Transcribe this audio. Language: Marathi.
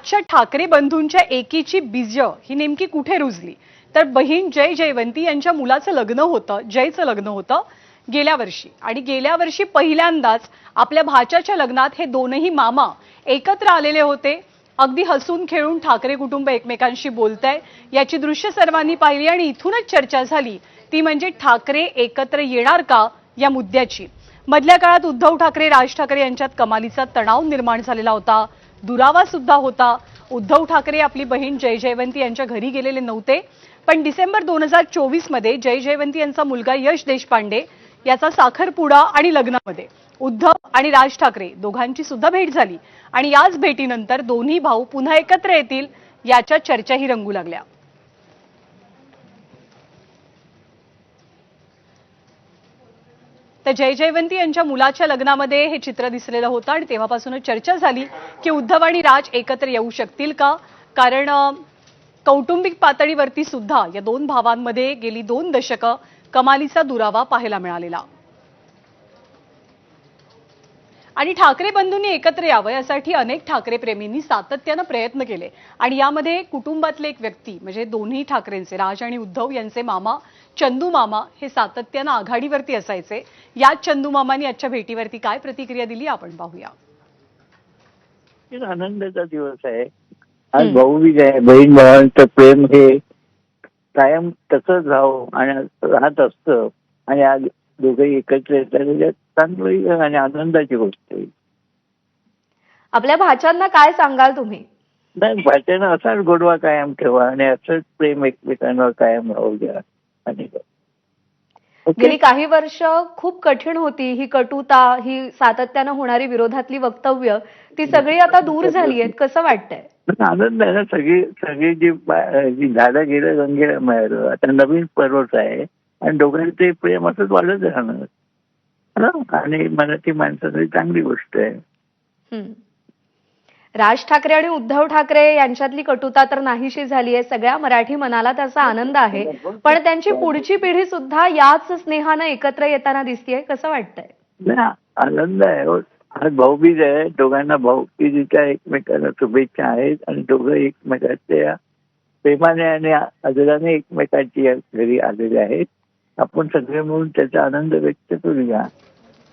आजच्या ठाकरे बंधूंच्या एकीची बीज ही नेमकी कुठे रुजली तर बहीण जय जयवंती यांच्या मुलाचं लग्न होतं, जयचं लग्न होतं गेल्या वर्षी आणि गेल्या वर्षी पहिल्यांदाच आपल्या भाच्याच्या लग्नात हे दोनही मामा एकत्र आलेले होते। अगदी हसून खेळून ठाकरे कुटुंब एकमेकांशी बोलतंय याची दृश्य सर्वांनी पाहिली आणि इथूनच चर्चा झाली ती म्हणजे ठाकरे एकत्र येणार का या मुद्द्याची। मधल्या काळात उद्धव ठाकरे राज ठाकरे यांच्यात कमालीचा तणाव निर्माण झालेला होता, दुरावा सुद्धा होता। उद्धव ठाकरे आपली बहीण जय जयवंती यांच्या घरी गेलेले नव्हते, पण डिसेंबर 2024 मध्ये जय जयवंती यांचा मुलगा यश देशपांडे याचा साखरपुडा आणि लग्नामध्ये उद्धव आणि राज ठाकरे दोघांची सुद्धा भेट झाली आणि याच भेटीनंतर दोन्ही भाऊ पुन्हा एकत्र येतील याच्या चर्चाही रंगू लागल्या। तर जय जयवंती यांच्या मुलाच्या लग्नामध्ये हे चित्र दिसलेलं होतं आणि तेव्हापासूनच चर्चा झाली की उद्धव आणि राज एकत्र येऊ शकतील का, कारण कौटुंबिक पातळीवरती सुद्धा या दोन भावांमध्ये गेली 2 दशकं कमालीचा दुरावा पाहायला मिळालेला आणि ठाकरे बंधूंनी एकत्र यावं यासाठी अनेक ठाकरे प्रेमींनी सातत्यानं प्रयत्न केले आणि यामध्ये कुटुंबातले एक व्यक्ती म्हणजे दोन्ही ठाकरेंचे राज आणि उद्धव यांचे मामा चंदू मामा हे सातत्यानं आघाडीवरती असायचे। या चंदू मामांनी आजच्या भेटीवरती काय प्रतिक्रिया दिली आपण पाहूया। आनंदाचा दिवस आहे आज, भाऊबीज आहे, बहीण भावांचं प्रेम हे कायम तसंच राहावं आणि राहत असतं आणि आज दोघेही एकत्र येतात, चांगली आणि आनंदाची गोष्ट आहे। आपल्या भाच्यांना काय सांगाल तुम्ही? नाही, भाच्यानं असाच गोडवा कायम ठेवा आणि असंच प्रेम एकमेकांवर कायम राहू द्या। आणि गेली काही वर्ष खूप कठीण होती ही कटुता, ही सातत्यानं होणारी विरोधातली वक्तव्य, ती सगळी आता दूर झाली आहेत, कसं वाटतंय? आनंद आहे ना, सगळी जी झाडं गेलं गंगेला मिळालं, आता नवीन पर्वत आहे आणि दोघांचे प्रेम असंच वाढत राहणार आणि मराठी माणसाची चांगली गोष्ट आहे। राज ठाकरे आणि उद्धव ठाकरे यांच्यातली कटुता तर नाहीशी झाली आहे, सगळ्या मराठी मनाला त्याचा आनंद आहे, पण त्यांची पुढची पिढी सुद्धा याच स्नेहानं एकत्र येताना दिसतेय, कसं वाटतंय? आनंद आहे, आज भाऊबीज आहे, दोघांना भाऊबीजीच्या एकमेकांना शुभेच्छा आहेत आणि दोघं एकमेकांच्या प्रेमाने आणि आदराने एकमेकांची घरी आलेले आहेत। आपण सगळे मिळून त्याचा आनंद व्यक्त करूया।